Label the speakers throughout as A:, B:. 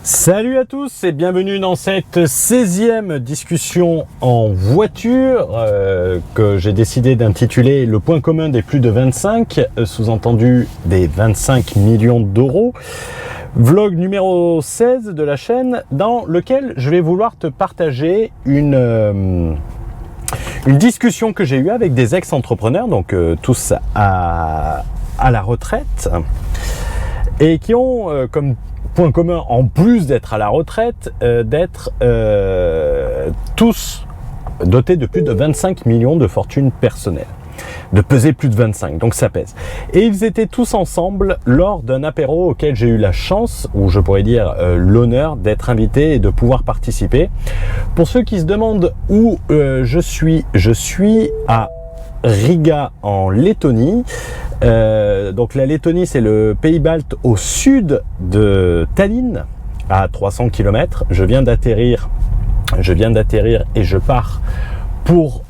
A: Salut à tous et bienvenue dans cette 16e discussion en voiture que j'ai décidé d'intituler Le point commun des plus de 25, sous-entendu des 25 millions d'euros. Vlog numéro 16 de la chaîne dans lequel je vais vouloir te partager une discussion que j'ai eue avec des ex-entrepreneurs, donc tous à la retraite, et qui ont comme point commun, en plus d'être à la retraite, d'être tous dotés de plus de 25 millions de fortune personnelle, de peser plus de 25, donc ça pèse. Et ils étaient tous ensemble lors d'un apéro auquel j'ai eu la chance, ou je pourrais dire l'honneur d'être invité et de pouvoir participer. Pour ceux qui se demandent où je suis à Riga en Lettonie. Donc la Lettonie, c'est le pays balte au sud de Tallinn, à 300 km. Je viens d'atterrir et je pars pour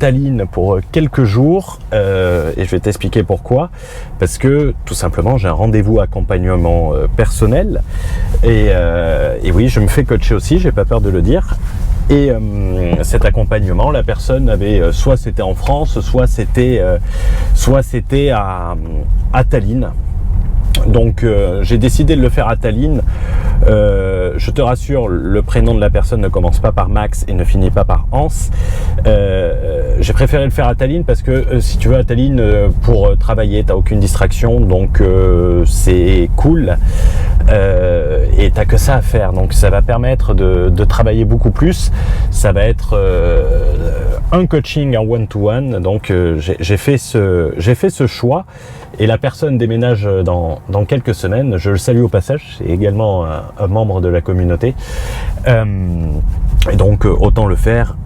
A: Tallinn pour quelques jours et je vais t'expliquer pourquoi. Parce que tout simplement j'ai un rendez-vous accompagnement personnel et oui, je me fais coacher aussi, j'ai pas peur de le dire. Et cet accompagnement, la personne avait soit c'était en France, soit c'était à Tallinn. Donc j'ai décidé de le faire à Tallinn. Je te rassure, le prénom de la personne ne commence pas par Max et ne finit pas par Hans. J'ai préféré le faire à Tallinn parce que si tu veux, à Tallinn, pour travailler, t'as aucune distraction, donc c'est cool. Et t'as que ça à faire, donc ça va permettre de travailler beaucoup plus. Ça va être un coaching en one-to-one, donc j'ai fait ce choix. Et la personne déménage dans quelques semaines. Je le salue au passage, c'est également un membre de la communauté. Et donc autant le faire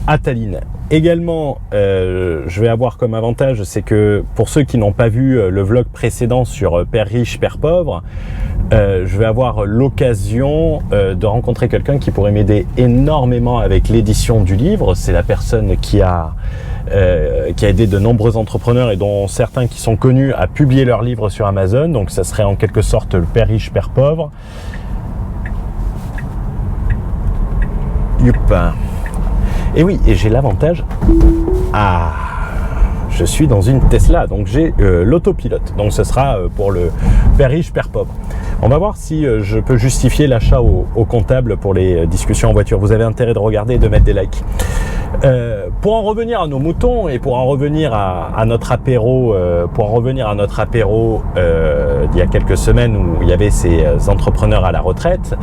A: à Tallinn. Également, je vais avoir comme avantage, c'est que pour ceux qui n'ont pas vu le vlog précédent sur Père riche, Père pauvre, je vais avoir l'occasion de rencontrer quelqu'un qui pourrait m'aider énormément avec l'édition du livre. C'est la personne qui a aidé de nombreux entrepreneurs et dont certains qui sont connus à publier leurs livres sur Amazon. Donc ça serait en quelque sorte le Père riche, Père pauvre. Youp. Et oui, et j'ai l'avantage, je suis dans une Tesla, donc j'ai l'autopilote, donc ce sera pour le Père riche, Père pauvre. On va voir si je peux justifier l'achat au comptable pour les discussions en voiture. Vous avez intérêt de regarder et de mettre des likes. Pour en revenir à nos moutons et pour en revenir à notre apéro, d'il y a quelques semaines où il y avait ces entrepreneurs à la retraite.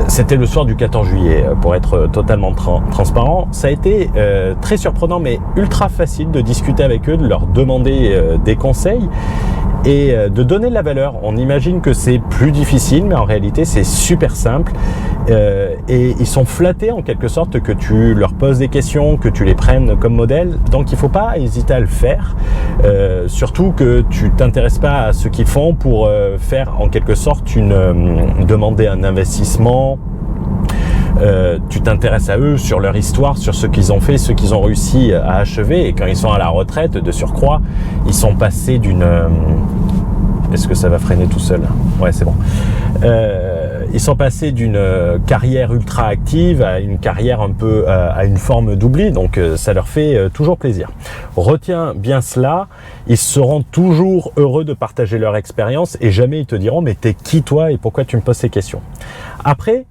A: C'était le soir du 14 juillet, pour être totalement transparent. Ça a été très surprenant, mais ultra facile de discuter avec eux, de leur demander des conseils et de donner de la valeur. On imagine que c'est plus difficile, mais en réalité, c'est super simple. Et ils sont flattés en quelque sorte que tu leur poses des questions, que tu les prennes comme modèle. Donc il ne faut pas hésiter à le faire. Surtout que tu t'intéresses pas à ce qu'ils font pour faire en quelque sorte demander un investissement. Tu t'intéresses à eux, sur leur histoire, sur ce qu'ils ont fait, ce qu'ils ont réussi à achever. Et quand ils sont à la retraite, de surcroît, ils sont passés d'une... Est-ce que ça va freiner tout seul? Ouais, c'est bon. Ils sont passés d'une carrière ultra active à une carrière un peu à une forme d'oubli, donc ça leur fait toujours plaisir. Retiens bien cela, ils seront toujours heureux de partager leur expérience et jamais ils te diront mais t'es qui toi et pourquoi tu me poses ces questions. Après,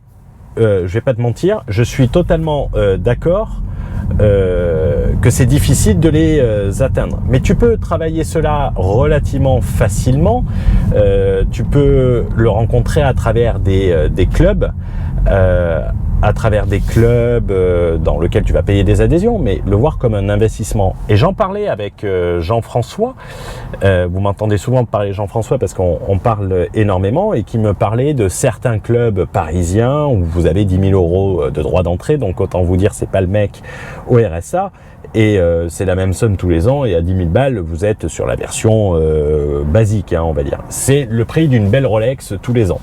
A: je vais pas te mentir, je suis totalement d'accord que c'est difficile de les atteindre. Mais tu peux travailler cela relativement facilement. Tu peux le rencontrer à travers des clubs, dans lesquels tu vas payer des adhésions, mais le voir comme un investissement. Et j'en parlais avec Jean-François. Vous m'entendez souvent parler de Jean-François parce qu'on parle énormément et qui me parlait de certains clubs parisiens où vous avez 10 000 euros de droit d'entrée. Donc autant vous dire, c'est pas le mec au RSA. Et c'est la même somme tous les ans et à 10 000 balles, vous êtes sur la version basique, on va dire. C'est le prix d'une belle Rolex tous les ans.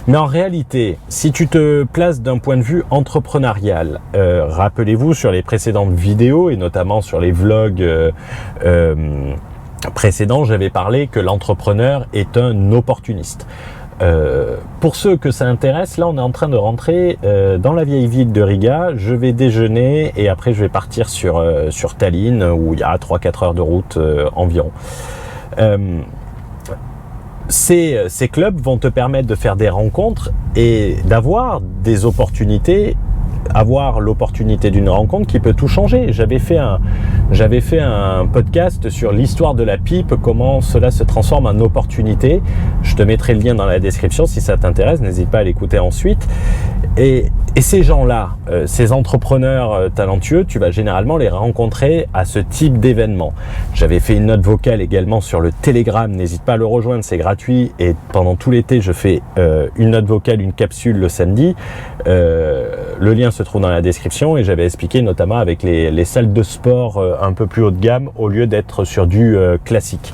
A: Mais en réalité, si tu te places d'un point de vue entrepreneurial, rappelez-vous sur les précédentes vidéos et notamment sur les vlogs précédent, j'avais parlé que l'entrepreneur est un opportuniste. Pour ceux que ça intéresse, là on est en train de rentrer dans la vieille ville de Riga. Je vais déjeuner et après je vais partir sur Tallinn où il y a 3-4 heures de route environ. Ces clubs vont te permettre de faire des rencontres et d'avoir des opportunités, avoir l'opportunité d'une rencontre qui peut tout changer. J'avais fait un podcast sur l'histoire de la pipe, comment cela se transforme en opportunité. Je te mettrai le lien dans la description si ça t'intéresse, n'hésite pas à l'écouter ensuite. Et ces gens-là, ces entrepreneurs talentueux, tu vas généralement les rencontrer à ce type d'événement. J'avais fait une note vocale également sur le Telegram, n'hésite pas à le rejoindre, c'est gratuit. Et pendant tout l'été, je fais une note vocale, une capsule le samedi. Le lien se trouve dans la description et j'avais expliqué notamment avec les salles de sport un peu plus haut de gamme au lieu d'être sur du classique.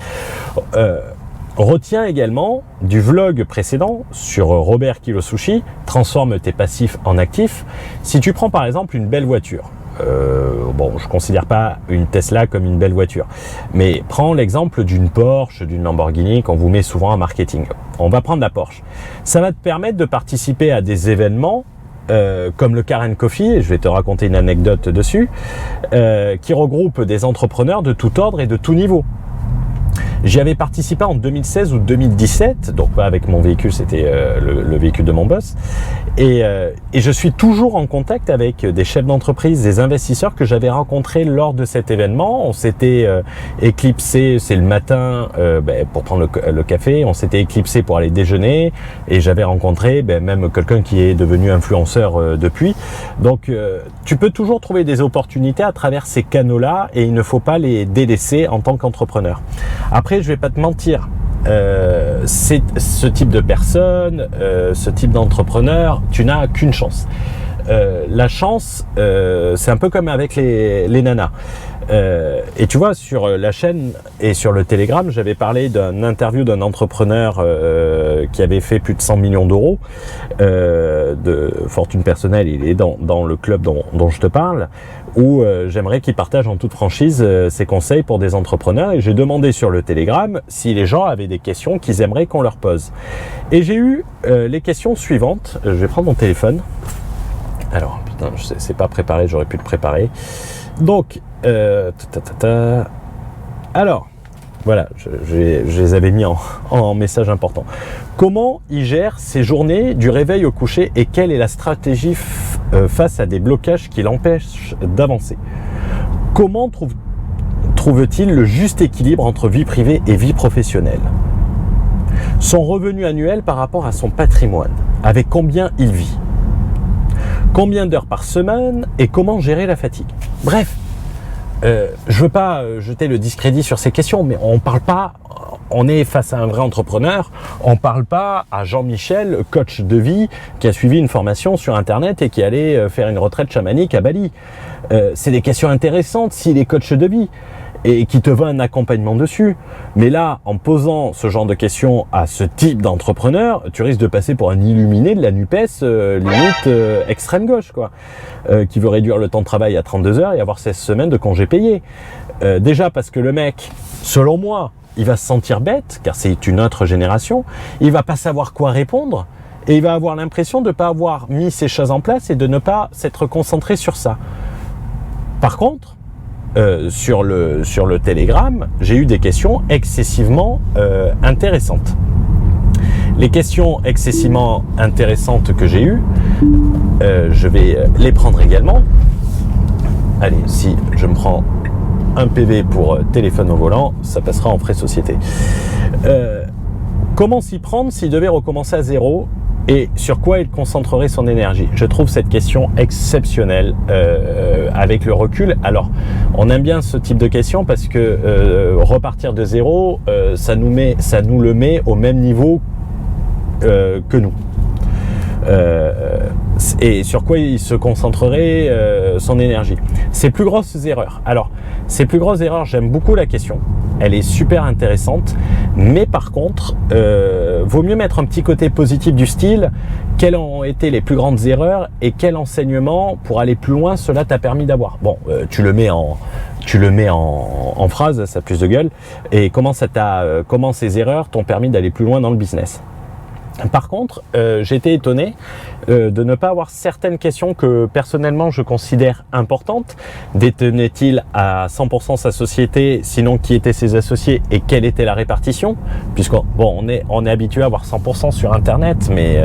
A: Retiens également du vlog précédent sur Robert Kiyosushi, transforme tes passifs en actifs. Si tu prends par exemple une belle voiture, bon, je considère pas une Tesla comme une belle voiture, mais prends l'exemple d'une Porsche, d'une Lamborghini qu'on vous met souvent en marketing. On va prendre la Porsche. Ça va te permettre de participer à des événements comme le Car & Coffee, et je vais te raconter une anecdote dessus, qui regroupe des entrepreneurs de tout ordre et de tout niveau. J'y avais participé en 2016 ou 2017, donc pas avec mon véhicule, c'était le véhicule de mon boss. Et je suis toujours en contact avec des chefs d'entreprise, des investisseurs que j'avais rencontrés lors de cet événement. On s'était éclipsé, c'est le matin pour prendre le café, on s'était éclipsé pour aller déjeuner et j'avais rencontré même quelqu'un qui est devenu influenceur depuis. Donc tu peux toujours trouver des opportunités à travers ces canaux-là et il ne faut pas les délaisser en tant qu'entrepreneur. Après, je vais pas te mentir, c'est ce type de personne, ce type d'entrepreneur, tu n'as qu'une chance. La chance, c'est un peu comme avec les nanas. Et tu vois, sur la chaîne et sur le Telegram, j'avais parlé d'une interview d'un entrepreneur qui avait fait plus de 100 millions d'euros de fortune personnelle. Il est dans le club dont je te parle, où j'aimerais qu'il partage en toute franchise ses conseils pour des entrepreneurs. Et j'ai demandé sur le Telegram si les gens avaient des questions qu'ils aimeraient qu'on leur pose. Et j'ai eu les questions suivantes. Je vais prendre mon téléphone. Alors, putain, c'est pas préparé, j'aurais pu le préparer. Donc, alors, voilà, je les avais mis en message important. Comment il gère ses journées du réveil au coucher et quelle est la stratégie face à des blocages qui l'empêchent d'avancer? Comment trouve-t-il le juste équilibre entre vie privée et vie professionnelle? Son revenu annuel par rapport à son patrimoine, avec combien il vit? Combien d'heures par semaine et comment gérer la fatigue? Bref, je veux pas jeter le discrédit sur ces questions, mais on parle pas, on est face à un vrai entrepreneur, on parle pas à Jean-Michel, coach de vie, qui a suivi une formation sur Internet et qui allait faire une retraite chamanique à Bali. C'est des questions intéressantes s'il est coach de vie et qui te veut un accompagnement dessus. Mais là, en posant ce genre de questions à ce type d'entrepreneur, tu risques de passer pour un illuminé de la NUPES, limite extrême gauche, quoi, qui veut réduire le temps de travail à 32 heures et avoir 16 semaines de congés payés. Déjà parce que le mec, selon moi, il va se sentir bête, car c'est une autre génération, il va pas savoir quoi répondre, et il va avoir l'impression de ne pas avoir mis ces choses en place et de ne pas s'être concentré sur ça. Par contre, sur le Telegram, j'ai eu des questions excessivement intéressantes. Les questions excessivement intéressantes que j'ai eues, je vais les prendre également. Allez, si je me prends un PV pour téléphone au volant, ça passera en frais société. Comment s'y prendre s'il devait recommencer à zéro? Et sur quoi il concentrerait son énergie? Je trouve cette question exceptionnelle avec le recul. Alors, on aime bien ce type de question parce que repartir de zéro, ça nous le met au même niveau que nous. Et sur quoi il se concentrerait son énergie? Ses plus grosses erreurs. Alors, ses plus grosses erreurs, j'aime beaucoup la question. Elle est super intéressante. Mais par contre, vaut mieux mettre un petit côté positif du style quelles ont été les plus grandes erreurs et quel enseignement pour aller plus loin cela t'a permis d'avoir. Bon, tu le mets tu le mets en phrase, ça a plus de gueule, et comment ces erreurs t'ont permis d'aller plus loin dans le business. Par contre, j'ai été étonné de ne pas avoir certaines questions que personnellement je considère importantes. Détenait-il à 100% sa société? Sinon, qui étaient ses associés et quelle était la répartition? Puisqu'on est habitué à avoir 100% sur Internet, mais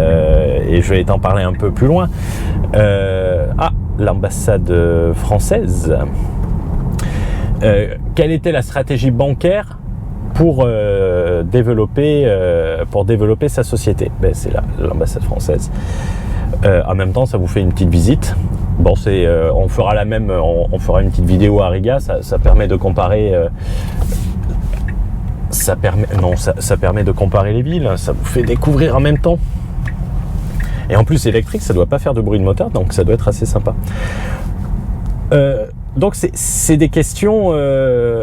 A: et je vais t'en parler un peu plus loin. L'ambassade française. Quelle était la stratégie bancaire pour développer sa société? C'est l'ambassade française. En même temps, ça vous fait une petite visite. Bon, on fera on fera une petite vidéo à Riga. Ça permet de comparer. Ça permet de comparer les villes. Ça vous fait découvrir en même temps. Et en plus, électrique, ça doit pas faire de bruit de moteur, donc ça doit être assez sympa. Donc c'est des questions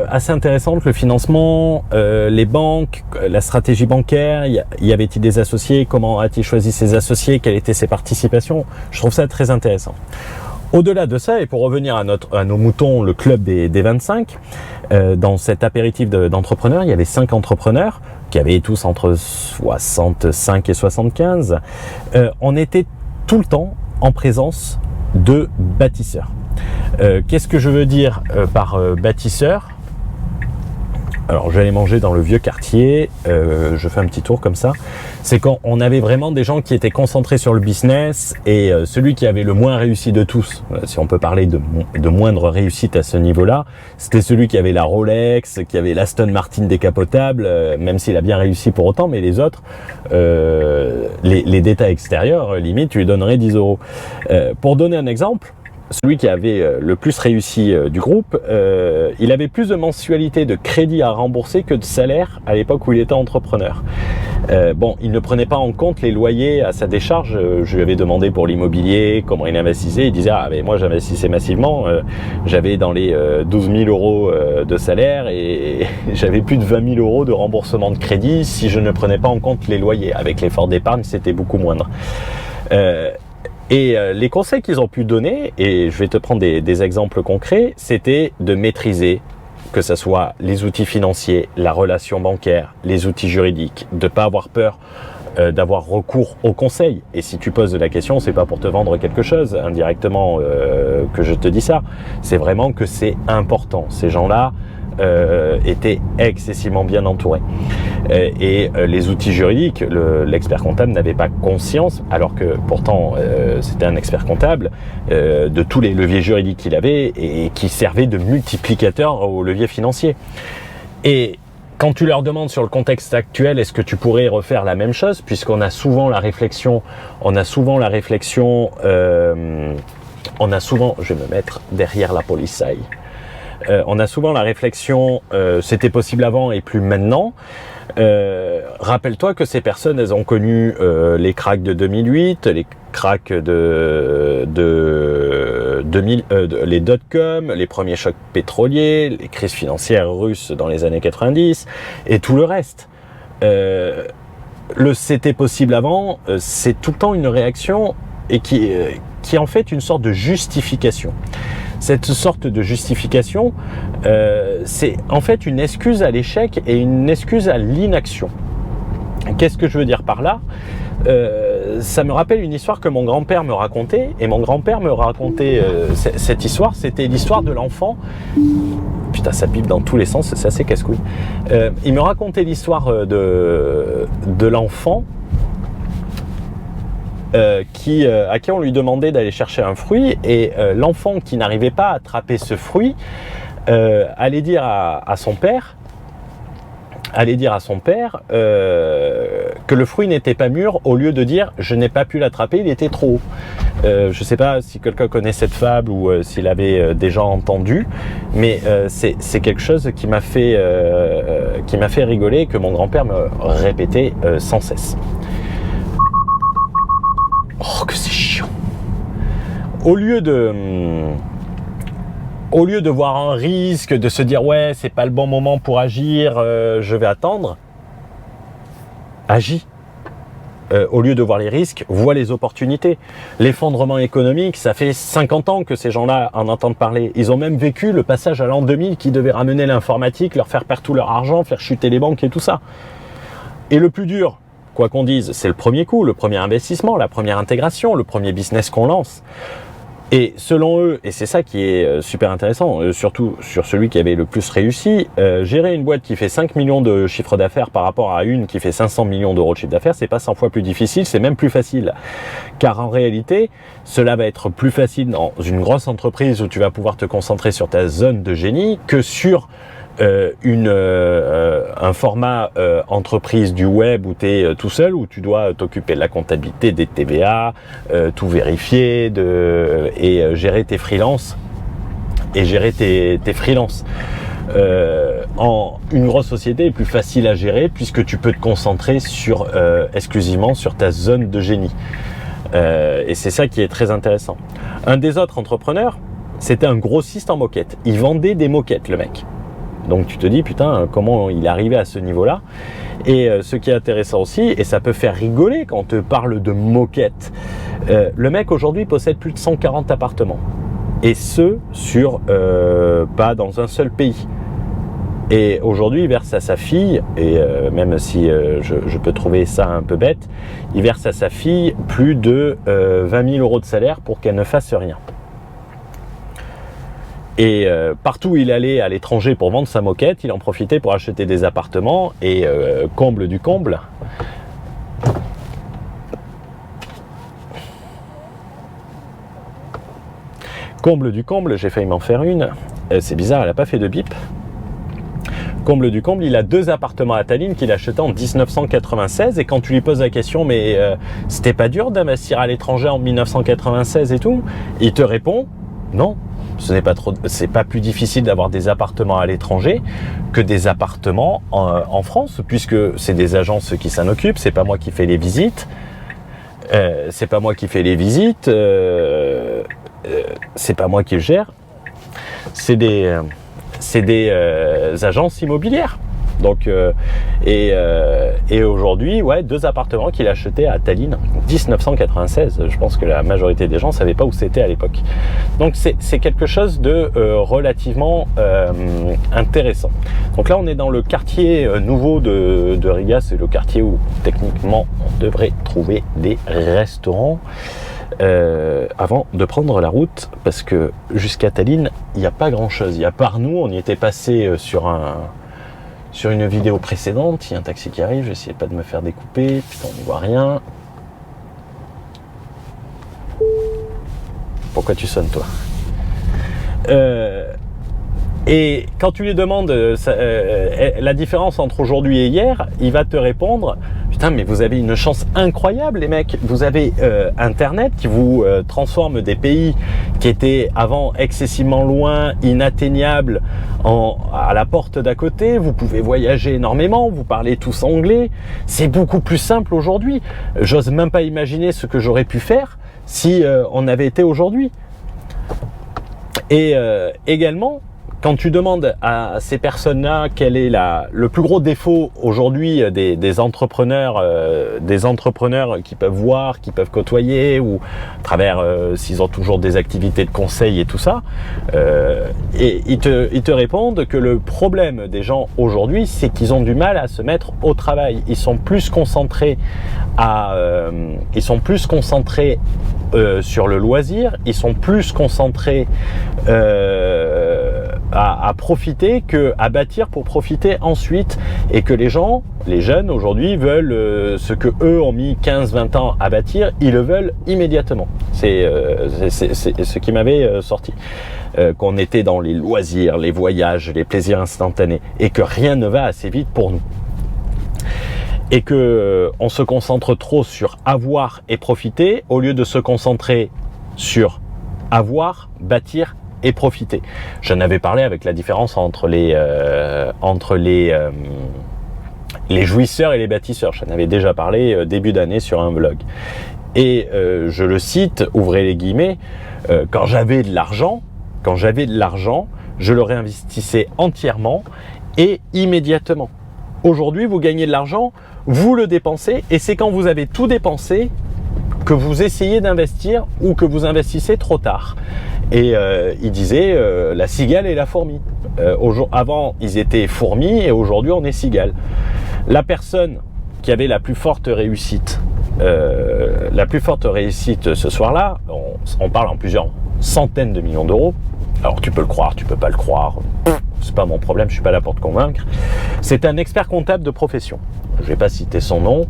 A: assez intéressantes, le financement, les banques, la stratégie bancaire, y avait-il des associés, comment a-t-il choisi ses associés, quelles étaient ses participations? Je trouve ça très intéressant. Au-delà de ça, et pour revenir à nos moutons, le club des 25, dans cet apéritif d'entrepreneurs, il y avait 5 entrepreneurs qui avaient tous entre 65 et 75. On était tout le temps en présence de bâtisseurs. Qu'est-ce que je veux dire par bâtisseur? Alors j'allais manger dans le vieux quartier, je fais un petit tour comme ça. C'est quand on avait vraiment des gens qui étaient concentrés sur le business et celui qui avait le moins réussi de tous, si on peut parler de moindre réussite à ce niveau-là, c'était celui qui avait la Rolex, qui avait l'Aston Martin décapotable, même s'il a bien réussi pour autant, mais les autres, les détails extérieurs, limite tu lui donnerais 10 euros. Pour donner un exemple, celui qui avait le plus réussi du groupe, il avait plus de mensualités de crédit à rembourser que de salaire à l'époque où il était entrepreneur. Il ne prenait pas en compte les loyers à sa décharge. Je lui avais demandé pour l'immobilier, comment il investissait. Il disait mais moi j'investissais massivement, j'avais dans les 12 000 euros de salaire et j'avais plus de 20 000 euros de remboursement de crédit si je ne prenais pas en compte les loyers. Avec l'effort d'épargne, c'était beaucoup moindre. Et les conseils qu'ils ont pu donner, et je vais te prendre des exemples concrets, c'était de maîtriser, que ce soit les outils financiers, la relation bancaire, les outils juridiques, de ne pas avoir peur d'avoir recours au conseil. Et si tu poses la question, c'est pas pour te vendre quelque chose indirectement que je te dis ça, c'est vraiment que c'est important. Ces gens-là étaient excessivement bien entourés. Et les outils juridiques, l'expert comptable n'avait pas conscience, alors que pourtant c'était un expert comptable, de tous les leviers juridiques qu'il avait et qui servaient de multiplicateur aux leviers financiers. Et quand tu leur demandes sur le contexte actuel, est-ce que tu pourrais refaire la même chose, puisqu'on a souvent la réflexion, je vais me mettre derrière la poliçaille. On a souvent la réflexion, c'était possible avant et plus maintenant. Rappelle-toi que ces personnes, elles ont connu les cracks de 2008, les cracks de 2000, les dot-com, les premiers chocs pétroliers, les crises financières russes dans les années 90 et tout le reste. Le c'était possible avant, c'est tout le temps une réaction et qui est en fait une sorte de justification. Cette sorte de justification, c'est en fait une excuse à l'échec et une excuse à l'inaction. Qu'est-ce que je veux dire par là? Ça me rappelle une histoire que mon grand-père me racontait, et mon grand-père me racontait cette histoire, c'était l'histoire de l'enfant. Putain, ça pipe dans tous les sens, c'est assez casse-couille. Il me racontait l'histoire de l'enfant à qui on lui demandait d'aller chercher un fruit, et l'enfant qui n'arrivait pas à attraper ce fruit allait dire à son père que le fruit n'était pas mûr, au lieu de dire je n'ai pas pu l'attraper, il était trop haut. Je ne sais pas si quelqu'un connaît cette fable ou s'il avait déjà entendu, mais c'est quelque chose qui m'a fait rigoler et que mon grand-père me répétait sans cesse. Oh, que c'est chiant. Au lieu de voir un risque, de se dire ouais, c'est pas le bon moment pour agir, je vais attendre, agis. au lieu de voir les risques, voient les opportunités. L'effondrement économique, ça fait 50 ans que ces gens-là en entendent parler. Ils ont même vécu le passage à l'an 2000 qui devait ramener l'informatique, leur faire perdre tout leur argent, faire chuter les banques et tout ça. Et le plus dur, quoi qu'on dise, c'est le premier coup, le premier investissement, la première intégration, le premier business qu'on lance. Et selon eux, et c'est ça qui est super intéressant, surtout sur celui qui avait le plus réussi, gérer une boîte qui fait 5 millions de chiffre d'affaires par rapport à une qui fait 500 millions d'euros de chiffre d'affaires, c'est pas 100 fois plus difficile, c'est même plus facile. Car en réalité, cela va être plus facile dans une grosse entreprise où tu vas pouvoir te concentrer sur ta zone de génie que sur un format entreprise du web où tu es tout seul, où tu dois t'occuper de la comptabilité, des TVA, tout vérifier et gérer tes freelances et gérer tes freelances. En une grosse société est plus facile à gérer puisque tu peux te concentrer sur exclusivement sur ta zone de génie. Et c'est ça qui est très intéressant. Un des autres entrepreneurs, c'était un grossiste en moquettes. Il vendait des moquettes, le mec. Donc tu te dis, putain, comment il est arrivé à ce niveau-là? Et ce qui est intéressant aussi, et ça peut faire rigoler quand on te parle de moquettes, le mec aujourd'hui possède plus de 140 appartements. Et ce, sur pas dans un seul pays. Et aujourd'hui, il verse à sa fille, et même si je peux trouver ça un peu bête, il verse à sa fille plus de 20 000 euros de salaire pour qu'elle ne fasse rien. Et partout où il allait à l'étranger pour vendre sa moquette, il en profitait pour acheter des appartements et comble du comble. Comble du comble, j'ai failli m'en faire une. C'est bizarre, elle n'a pas fait de bip. Comble du comble, il a 2 appartements à Tallinn qu'il a achetés en 1996 et quand tu lui poses la question mais c'était pas dur d'investir à l'étranger en 1996 et tout, il te répond non. C'est pas plus difficile d'avoir des appartements à l'étranger que des appartements en France, puisque c'est des agences qui s'en occupent, c'est pas moi qui fais les visites, c'est pas moi qui le gère, c'est des agences immobilières. Donc et aujourd'hui, ouais, 2 appartements qu'il a achetés à Tallinn, 1996. Je pense que la majorité des gens ne savaient pas où c'était à l'époque. Donc c'est quelque chose de relativement intéressant. Donc là, on est dans le quartier nouveau de Riga. C'est le quartier où techniquement on devrait trouver des restaurants avant de prendre la route, parce que jusqu'à Tallinn, il n'y a pas grand-chose. Il y a par nous, on y était passé sur une vidéo précédente. Il y a un taxi qui arrive, j'essaie pas de me faire découper, putain on n'y voit rien. Pourquoi tu sonnes toi? Et quand tu lui demandes la différence entre aujourd'hui et hier, il va te répondre, putain mais vous avez une chance incroyable les mecs, vous avez internet qui vous transforme des pays qui étaient avant excessivement loin, inatteignables, à la porte d'à côté, vous pouvez voyager énormément, vous parlez tous anglais, c'est beaucoup plus simple aujourd'hui. J'ose même pas imaginer ce que j'aurais pu faire si on avait été aujourd'hui. Et également, quand tu demandes à ces personnes-là quel est le plus gros défaut aujourd'hui des entrepreneurs qui peuvent voir, qui peuvent côtoyer, ou à travers s'ils ont toujours des activités de conseil et tout ça, et ils te répondent que le problème des gens aujourd'hui, c'est qu'ils ont du mal à se mettre au travail. Ils sont plus concentrés sur le loisir, ils sont plus concentrés à profiter que à bâtir pour profiter ensuite, et que les jeunes aujourd'hui veulent ce que eux ont mis 15-20 ans à bâtir, ils le veulent immédiatement. C'est ce qui m'avait sorti, qu'on était dans les loisirs, les voyages, les plaisirs instantanés, et que rien ne va assez vite pour nous. Et que on se concentre trop sur avoir et profiter au lieu de se concentrer sur avoir, bâtir et profiter. J'en avais parlé avec la différence entre les jouisseurs et les bâtisseurs. J'en avais déjà parlé début d'année sur un vlog. Et je le cite, ouvrez les guillemets, quand j'avais de l'argent, je le réinvestissais entièrement et immédiatement. Aujourd'hui, vous gagnez de l'argent, vous le dépensez et c'est quand vous avez tout dépensé que vous essayez d'investir ou que vous investissez trop tard. Et il disait la cigale et la fourmi. Avant, ils étaient fourmis et aujourd'hui, on est cigale. La personne qui avait la plus forte réussite ce soir-là, on parle en plusieurs centaines de millions d'euros. Alors tu peux le croire, tu peux pas le croire, c'est pas mon problème, je suis pas là pour te convaincre. C'est un expert comptable de profession. Je vais pas citer son nom.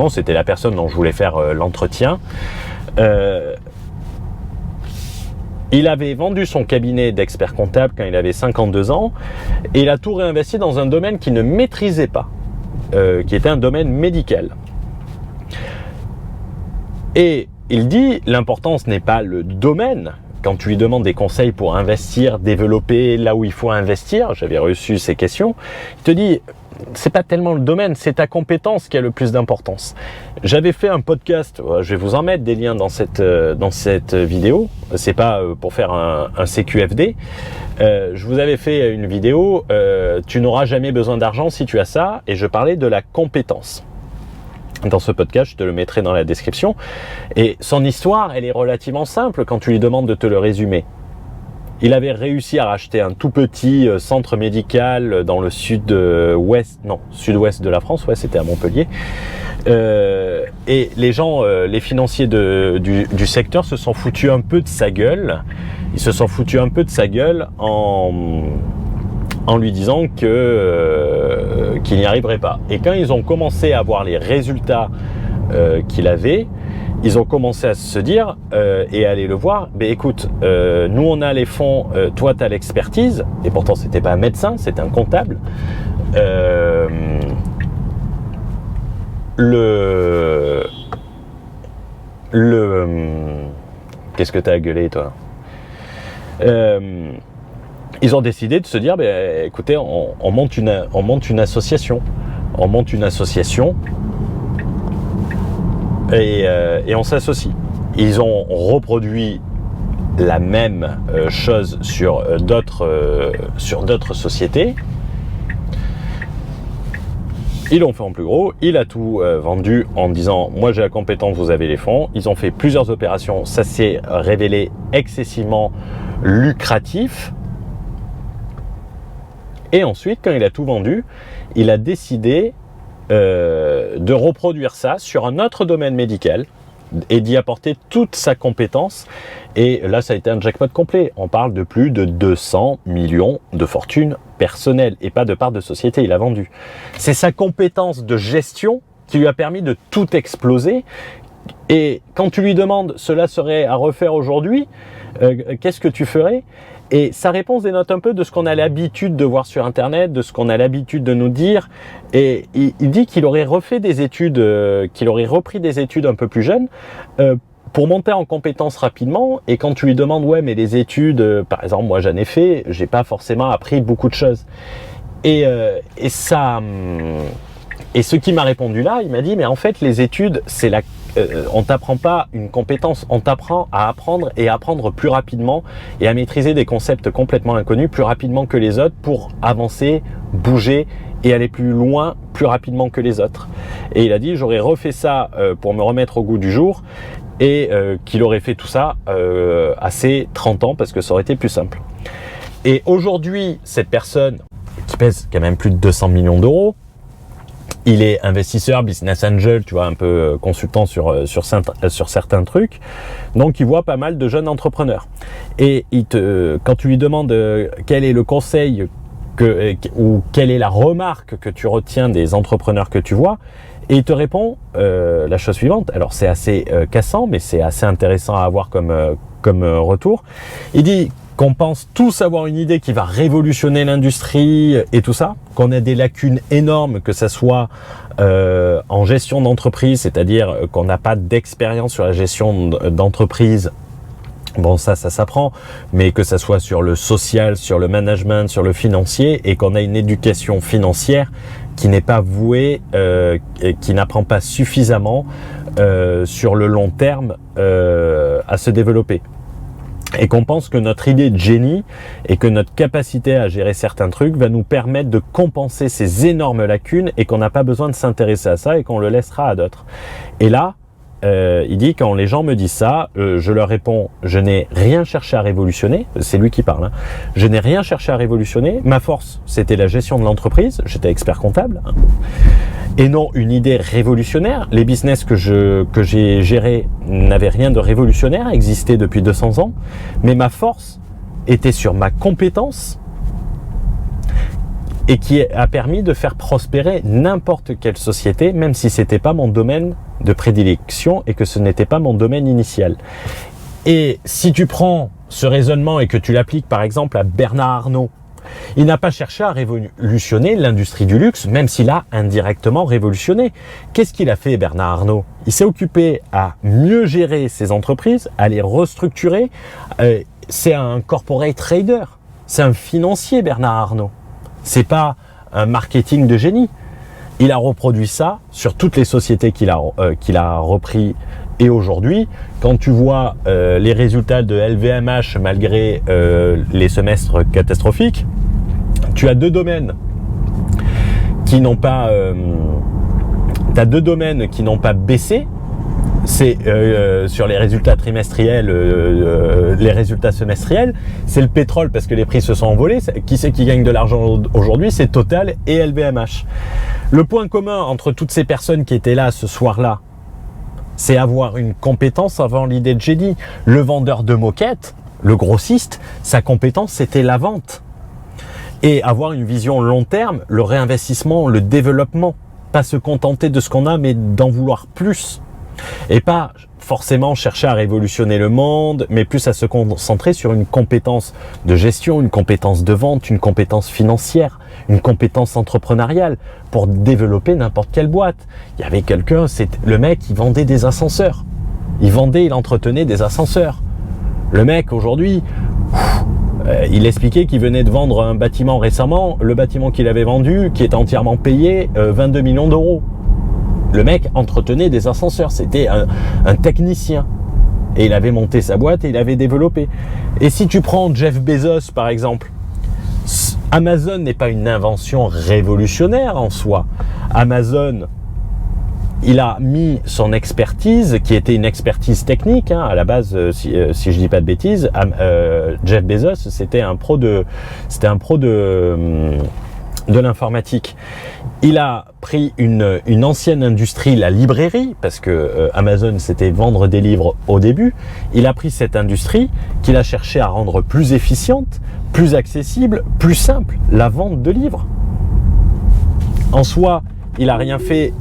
A: C'était la personne dont je voulais faire l'entretien. Il avait vendu son cabinet d'expert comptable quand il avait 52 ans et il a tout réinvesti dans un domaine qu'il ne maîtrisait pas, qui était un domaine médical. Et il dit, l'importance n'est pas le domaine. Quand tu lui demandes des conseils pour investir, développer là où il faut investir, j'avais reçu ces questions, il te dit, c'est pas tellement le domaine, c'est ta compétence qui a le plus d'importance. J'avais fait un podcast, je vais vous en mettre des liens dans cette vidéo, c'est pas pour faire un CQFD, je vous avais fait une vidéo, tu n'auras jamais besoin d'argent si tu as ça, et je parlais de la compétence. Dans ce podcast, je te le mettrai dans la description. Et son histoire, elle est relativement simple quand tu lui demandes de te le résumer. Il avait réussi à racheter un tout petit centre médical dans le sud-ouest de la France, ouais, c'était à Montpellier. Et les gens, les financiers du secteur se sont foutus un peu de sa gueule. Ils se sont foutus un peu de sa gueule en lui disant qu'il n'y arriverait pas. Et quand ils ont commencé à voir les résultats qu'il avait, ils ont commencé à se dire et à aller le voir, écoute, nous on a les fonds, toi tu as l'expertise, et pourtant c'était pas un médecin, c'était un comptable. Qu'est-ce que tu as à gueuler, toi? Ils ont décidé de se dire, écoutez, on monte une association. On monte une association et on s'associe. Ils ont reproduit la même chose sur d'autres sociétés. Ils l'ont fait en plus gros, il a tout vendu en disant « moi j'ai la compétence, vous avez les fonds ». Ils ont fait plusieurs opérations, ça s'est révélé excessivement lucratif. Et ensuite, quand il a tout vendu, il a décidé de reproduire ça sur un autre domaine médical et d'y apporter toute sa compétence. Et là, ça a été un jackpot complet. On parle de plus de 200 millions de fortune personnelle et pas de part de société, il a vendu. C'est sa compétence de gestion qui lui a permis de tout exploser. Et quand tu lui demandes, cela serait à refaire aujourd'hui, qu'est-ce que tu ferais ? Et sa réponse dénote un peu de ce qu'on a l'habitude de voir sur Internet, de ce qu'on a l'habitude de nous dire. Et il dit qu'il aurait refait des études, qu'il aurait repris des études un peu plus jeunes pour monter en compétences rapidement. Et quand tu lui demandes, ouais, mais les études, par exemple, moi j'en ai fait, j'ai pas forcément appris beaucoup de choses. Et ce qui m'a répondu là, il m'a dit, mais en fait, les études, c'est on t'apprend pas une compétence, on t'apprend à apprendre et à apprendre plus rapidement et à maîtriser des concepts complètement inconnus plus rapidement que les autres pour avancer, bouger et aller plus loin plus rapidement que les autres. Et il a dit, j'aurais refait ça pour me remettre au goût du jour et qu'il aurait fait tout ça à ses 30 ans parce que ça aurait été plus simple. Et aujourd'hui, cette personne qui pèse quand même plus de 200 millions d'euros, il est investisseur, business angel, tu vois, un peu consultant sur certains trucs. Donc, il voit pas mal de jeunes entrepreneurs. Et quand tu lui demandes quel est le conseil ou quelle est la remarque que tu retiens des entrepreneurs que tu vois, et il te répond la chose suivante. Alors, c'est assez cassant, mais c'est assez intéressant à avoir comme retour. Il dit qu'on pense tous avoir une idée qui va révolutionner l'industrie et tout ça, qu'on a des lacunes énormes, que ça soit en gestion d'entreprise, c'est-à-dire qu'on n'a pas d'expérience sur la gestion d'entreprise. Bon, ça s'apprend, mais que ça soit sur le social, sur le management, sur le financier, et qu'on a une éducation financière qui n'est pas vouée, qui n'apprend pas suffisamment sur le long terme à se développer. Et qu'on pense que notre idée de génie et que notre capacité à gérer certains trucs va nous permettre de compenser ces énormes lacunes et qu'on n'a pas besoin de s'intéresser à ça et qu'on le laissera à d'autres. Et là, il dit, quand les gens me disent ça, je leur réponds, je n'ai rien cherché à révolutionner, c'est lui qui parle, hein. Je n'ai rien cherché à révolutionner, ma force c'était la gestion de l'entreprise, j'étais expert comptable, hein, et non une idée révolutionnaire. Les business que j'ai gérés n'avaient rien de révolutionnaire, existaient depuis 200 ans, mais ma force était sur ma compétence et qui a permis de faire prospérer n'importe quelle société, même si c'était pas mon domaine de prédilection et que ce n'était pas mon domaine initial. Et si tu prends ce raisonnement et que tu l'appliques par exemple à Bernard Arnault, il n'a pas cherché à révolutionner l'industrie du luxe, même s'il a indirectement révolutionné. Qu'est-ce qu'il a fait, Bernard Arnault? Il s'est occupé à mieux gérer ses entreprises, à les restructurer. C'est un corporate trader, c'est un financier, Bernard Arnault. C'est pas un marketing de génie. Il a reproduit ça sur toutes les sociétés qu'il a repris. Et aujourd'hui, quand tu vois les résultats de LVMH malgré les semestres catastrophiques, tu as deux domaines qui n'ont pas baissé. C'est sur les résultats trimestriels, les résultats semestriels, c'est le pétrole parce que les prix se sont envolés. Qui c'est qui gagne de l'argent aujourd'hui? C'est Total et LVMH. Le point commun entre toutes ces personnes qui étaient là ce soir-là, c'est avoir une compétence avant l'idée de génie. Le vendeur de moquettes, le grossiste, sa compétence c'était la vente. Et avoir une vision long terme, le réinvestissement, le développement. Pas se contenter de ce qu'on a, mais d'en vouloir plus. Et pas forcément chercher à révolutionner le monde, mais plus à se concentrer sur une compétence de gestion, une compétence de vente, une compétence financière, une compétence entrepreneuriale pour développer n'importe quelle boîte. Il y avait quelqu'un, c'est le mec, il vendait des ascenseurs. Il entretenait des ascenseurs. Le mec aujourd'hui, il expliquait qu'il venait de vendre un bâtiment récemment, le bâtiment qu'il avait vendu, qui était entièrement payé, 22 millions d'euros. Le mec entretenait des ascenseurs, c'était un technicien. Et il avait monté sa boîte et il avait développé. Et si tu prends Jeff Bezos par exemple, Amazon n'est pas une invention révolutionnaire en soi. Amazon, il a mis son expertise, qui était une expertise technique, hein, à la base, si je dis pas de bêtises, Jeff Bezos, c'était un pro de l'informatique. Il a pris une ancienne industrie, la librairie, parce que Amazon c'était vendre des livres au début. Il a pris cette industrie qu'il a cherché à rendre plus efficiente, plus accessible, plus simple, la vente de livres. En soi, il n'a rien fait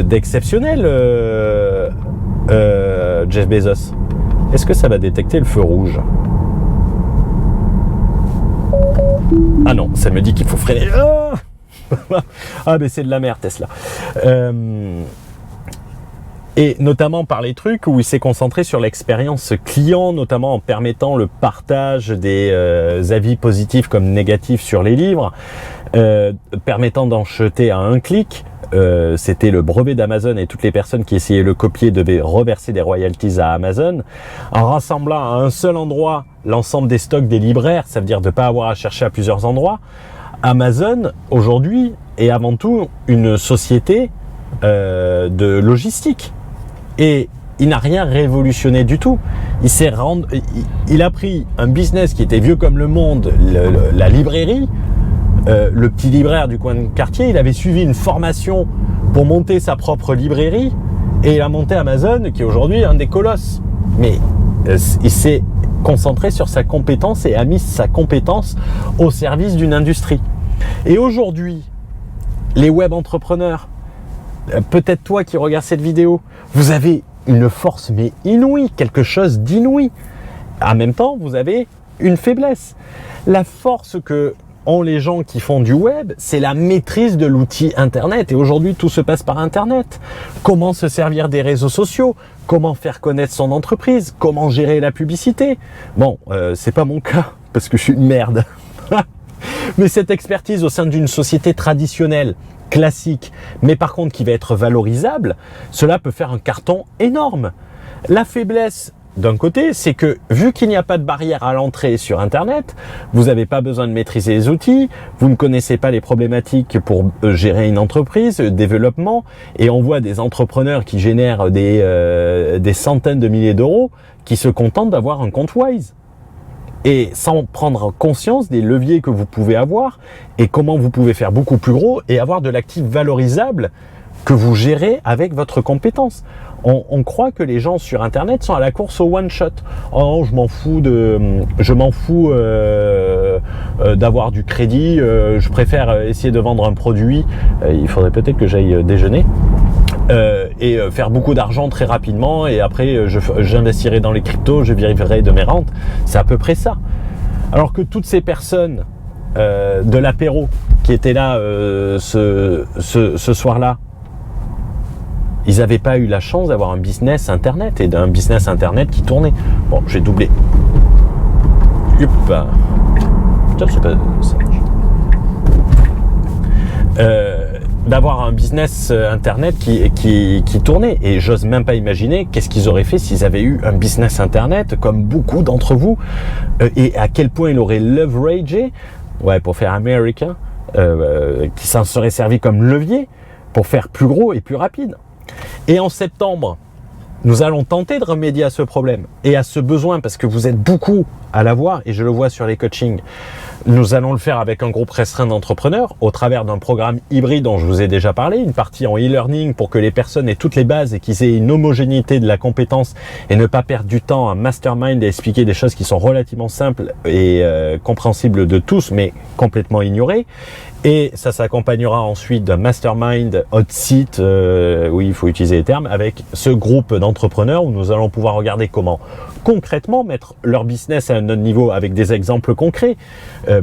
A: d'exceptionnel, Jeff Bezos. Est-ce que ça va détecter le feu rouge? Ah non, ça me dit qu'il faut freiner. Ah mais c'est de la merde Tesla. Et notamment par les trucs où il s'est concentré sur l'expérience client, notamment en permettant le partage des avis positifs comme négatifs sur les livres, permettant d'en jeter à un clic. C'était le brevet d'Amazon et toutes les personnes qui essayaient de le copier devaient reverser des royalties à Amazon. En rassemblant à un seul endroit l'ensemble des stocks des libraires, ça veut dire de ne pas avoir à chercher à plusieurs endroits. Amazon, aujourd'hui, est avant tout une société de logistique. Et il n'a rien révolutionné du tout. Il a pris un business qui était vieux comme le monde, la librairie, le petit libraire du coin de quartier, il avait suivi une formation pour monter sa propre librairie et il a monté Amazon qui est aujourd'hui un des colosses. Mais il s'est concentré sur sa compétence et a mis sa compétence au service d'une industrie. Et aujourd'hui, les web entrepreneurs, peut-être toi qui regardes cette vidéo, vous avez une force mais inouïe, quelque chose d'inouï. En même temps, vous avez une faiblesse. La force que ont les gens qui font du web, c'est la maîtrise de l'outil Internet. Et aujourd'hui, tout se passe par Internet. Comment se servir des réseaux sociaux, comment faire connaître son entreprise, comment gérer la publicité. Bon, c'est pas mon cas, parce que je suis une merde. Mais cette expertise au sein d'une société traditionnelle, classique, mais par contre qui va être valorisable, cela peut faire un carton énorme. La faiblesse d'un côté, c'est que vu qu'il n'y a pas de barrière à l'entrée sur Internet, vous n'avez pas besoin de maîtriser les outils, vous ne connaissez pas les problématiques pour gérer une entreprise, développement, et on voit des entrepreneurs qui génèrent des centaines de milliers d'euros qui se contentent d'avoir un compte Wise. Et sans prendre conscience des leviers que vous pouvez avoir et comment vous pouvez faire beaucoup plus gros et avoir de l'actif valorisable que vous gérez avec votre compétence. On croit que les gens sur Internet sont à la course au one shot. Oh, je m'en fous d'avoir du crédit. Je préfère essayer de vendre un produit. Il faudrait peut-être que j'aille déjeuner. Et faire beaucoup d'argent très rapidement. Et après, j'investirai dans les cryptos. Je vivrai de mes rentes. C'est à peu près ça. Alors que toutes ces personnes de l'apéro qui étaient là ce soir-là, ils n'avaient pas eu la chance d'avoir un business Internet et d'un business Internet qui tournait. Bon, j'ai doublé. Putain, c'est pas ça. D'avoir un business Internet qui tournait. Et j'ose même pas imaginer qu'est-ce qu'ils auraient fait s'ils avaient eu un business Internet, comme beaucoup d'entre vous, et à quel point il aurait leveragé, pour faire américain, qui s'en serait servi comme levier pour faire plus gros et plus rapide. Et en septembre, nous allons tenter de remédier à ce problème et à ce besoin, parce que vous êtes beaucoup à l'avoir, et je le vois sur les coachings. Nous allons le faire avec un groupe restreint d'entrepreneurs au travers d'un programme hybride dont je vous ai déjà parlé, une partie en e-learning pour que les personnes aient toutes les bases et qu'ils aient une homogénéité de la compétence et ne pas perdre du temps à mastermind et expliquer des choses qui sont relativement simples et compréhensibles de tous, mais complètement ignorées. Et ça s'accompagnera ensuite d'un mastermind hot seat, oui, il faut utiliser les termes, avec ce groupe d'entrepreneurs où nous allons pouvoir regarder comment concrètement mettre leur business à un autre niveau avec des exemples concrets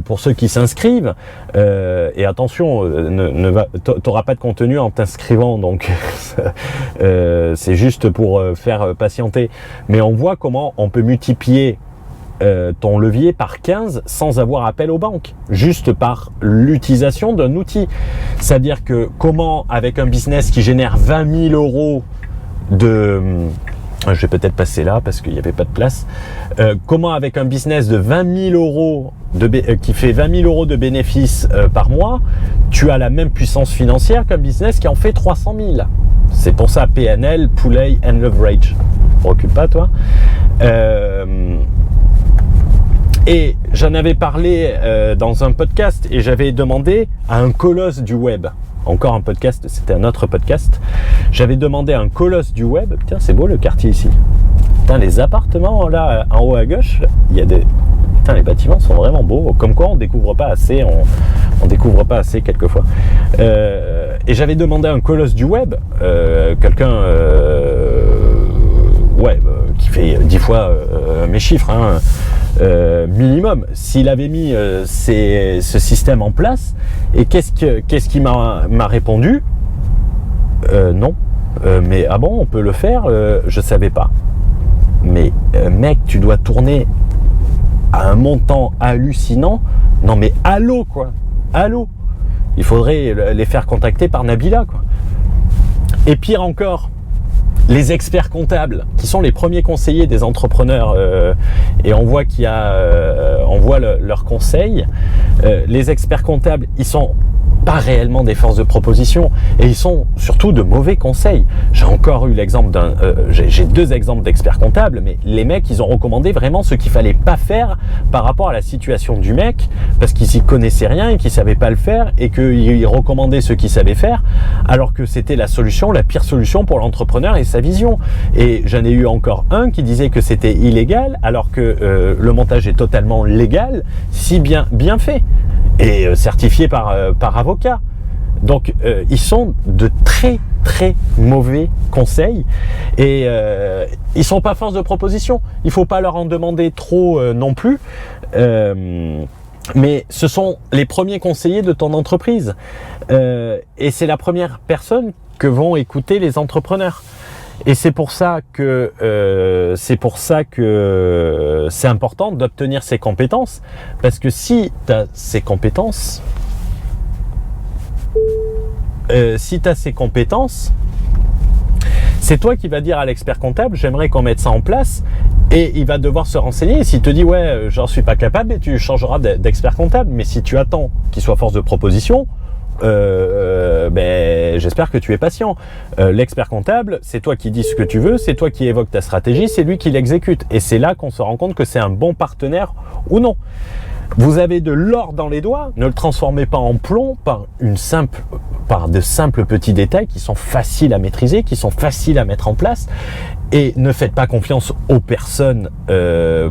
A: pour ceux qui s'inscrivent. Et attention, t'auras pas de contenu en t'inscrivant, donc c'est juste pour faire patienter. Mais on voit comment on peut multiplier ton levier par 15 sans avoir appel aux banques, juste par l'utilisation d'un outil. C'est-à-dire que comment, avec un business qui génère 20 000 euros de... Je vais peut-être passer là parce qu'il n'y avait pas de place. Comment, avec un business de 20 000 euros qui fait 20 000 euros de bénéfices par mois, tu as la même puissance financière qu'un business qui en fait 300 000. C'est pour ça PNL, Pooley and Leverage. Ne préoccupe pas, toi. Et j'en avais parlé dans un podcast et j'avais demandé à un colosse du web, encore un podcast, c'était un autre podcast, j'avais demandé à un colosse du web, putain c'est beau le quartier ici, putain les appartements là en haut à gauche, il y a des... Putain les bâtiments sont vraiment beaux, comme quoi on découvre pas assez, on découvre pas assez quelquefois. Et j'avais demandé à un colosse du web, quelqu'un... qui fait 10 fois mes chiffres, minimum, s'il avait mis ce système en place. Et qu'est-ce qu'il m'a répondu? Non. Mais ah bon, on peut le faire? Je savais pas. Mais mec, tu dois tourner à un montant hallucinant. Non mais allô quoi, allô. Il faudrait les faire contacter par Nabila quoi. Et pire encore, les experts comptables, qui sont les premiers conseillers des entrepreneurs, et on voit qu'il y a, on voit leurs conseils. Les experts comptables, ils sont pas réellement des forces de proposition et ils sont surtout de mauvais conseils. J'ai encore eu l'exemple j'ai 2 exemples d'experts comptables, mais les mecs, ils ont recommandé vraiment ce qu'il fallait pas faire par rapport à la situation du mec, parce qu'ils s'y connaissaient rien et qu'ils savaient pas le faire, et qu'ils recommandaient ce qu'ils savaient faire, alors que c'était la solution, la pire solution pour l'entrepreneur et sa vision. Et j'en ai eu encore un qui disait que c'était illégal, alors que le montage est totalement légal, si bien fait, et certifié par avocat. Donc ils sont de très très mauvais conseils, et ils sont pas force de proposition. Il faut pas leur en demander trop non plus, mais ce sont les premiers conseillers de ton entreprise, et c'est la première personne que vont écouter les entrepreneurs. Et c'est pour ça que c'est important d'obtenir ces compétences, parce que si tu as ces compétences, C'est toi qui vas dire à l'expert comptable, j'aimerais qu'on mette ça en place, et il va devoir se renseigner. Et s'il te dit, ouais, j'en suis pas capable, et tu changeras d'expert comptable. Mais si tu attends qu'il soit force de proposition, j'espère que tu es patient. L'expert comptable, c'est toi qui dis ce que tu veux, c'est toi qui évoque ta stratégie, c'est lui qui l'exécute. Et c'est là qu'on se rend compte que c'est un bon partenaire ou non. Vous avez de l'or dans les doigts, ne le transformez pas en plomb par de simples petits détails qui sont faciles à maîtriser, qui sont faciles à mettre en place. Et ne faites pas confiance aux personnes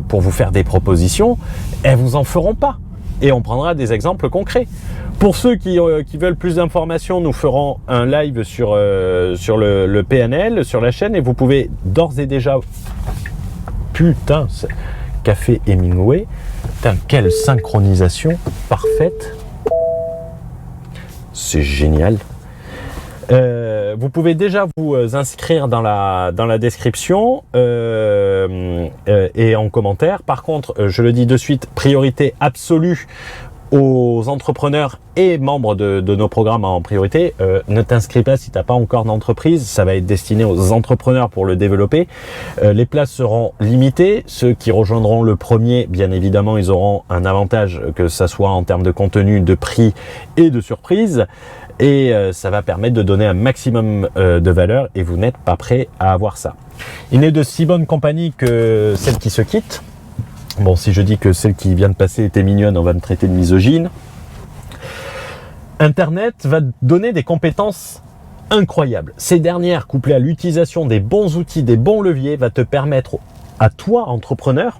A: pour vous faire des propositions, elles vous en feront pas. Et on prendra des exemples concrets. Pour ceux qui veulent plus d'informations, nous ferons un live sur le PNL, sur la chaîne, et vous pouvez d'ores et déjà... Putain, Café Hemingway. Putain, quelle synchronisation parfaite. C'est génial. Vous pouvez déjà vous inscrire dans la description et en commentaire. Par contre, je le dis de suite, priorité absolue aux entrepreneurs et membres de nos programmes en priorité. Ne t'inscris pas si tu n'as pas encore d'entreprise, ça va être destiné aux entrepreneurs pour le développer. Les places seront limitées, ceux qui rejoindront le premier, bien évidemment, ils auront un avantage, que ça soit en termes de contenu, de prix et de surprise, et ça va permettre de donner un maximum de valeur, et vous n'êtes pas prêt à avoir ça. Il n'est de si bonne compagnie que celle qui se quitte. Bon, si je dis que celle qui vient de passer était mignonne, on va me traiter de misogyne. Internet va donner des compétences incroyables. Ces dernières, couplées à l'utilisation des bons outils, des bons leviers, va te permettre à toi, entrepreneur,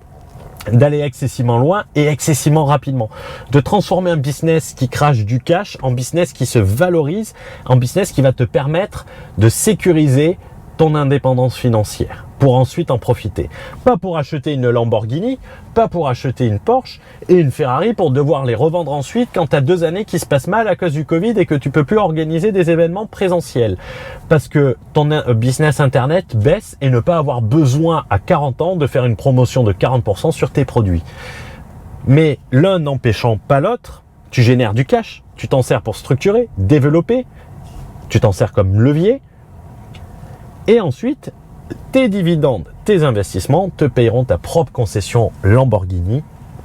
A: d'aller excessivement loin et excessivement rapidement. De transformer un business qui crache du cash en business qui se valorise, en business qui va te permettre de sécuriser ton indépendance financière, pour ensuite en profiter. Pas pour acheter une Lamborghini, pas pour acheter une Porsche et une Ferrari pour devoir les revendre ensuite quand tu as 2 années qui se passent mal à cause du Covid et que tu peux plus organiser des événements présentiels. Parce que ton business internet baisse, et ne pas avoir besoin à 40 ans de faire une promotion de 40% sur tes produits. Mais l'un n'empêchant pas l'autre, tu génères du cash, tu t'en sers pour structurer, développer, tu t'en sers comme levier. Et ensuite, tes dividendes, tes investissements te payeront ta propre concession Lamborghini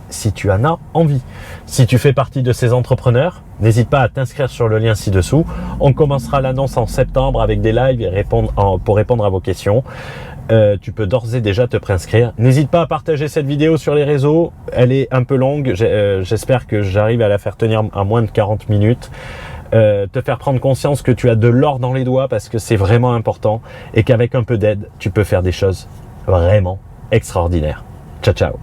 A: si tu en as envie. Si tu fais partie de ces entrepreneurs, n'hésite pas à t'inscrire sur le lien ci-dessous. On commencera l'annonce en septembre avec des lives pour répondre à vos questions. Tu peux d'ores et déjà te préinscrire. N'hésite pas à partager cette vidéo sur les réseaux. Elle est un peu longue. J'espère que j'arrive à la faire tenir à moins de 40 minutes. Te faire prendre conscience que tu as de l'or dans les doigts, parce que c'est vraiment important, et qu'avec un peu d'aide, tu peux faire des choses vraiment extraordinaires. Ciao, ciao.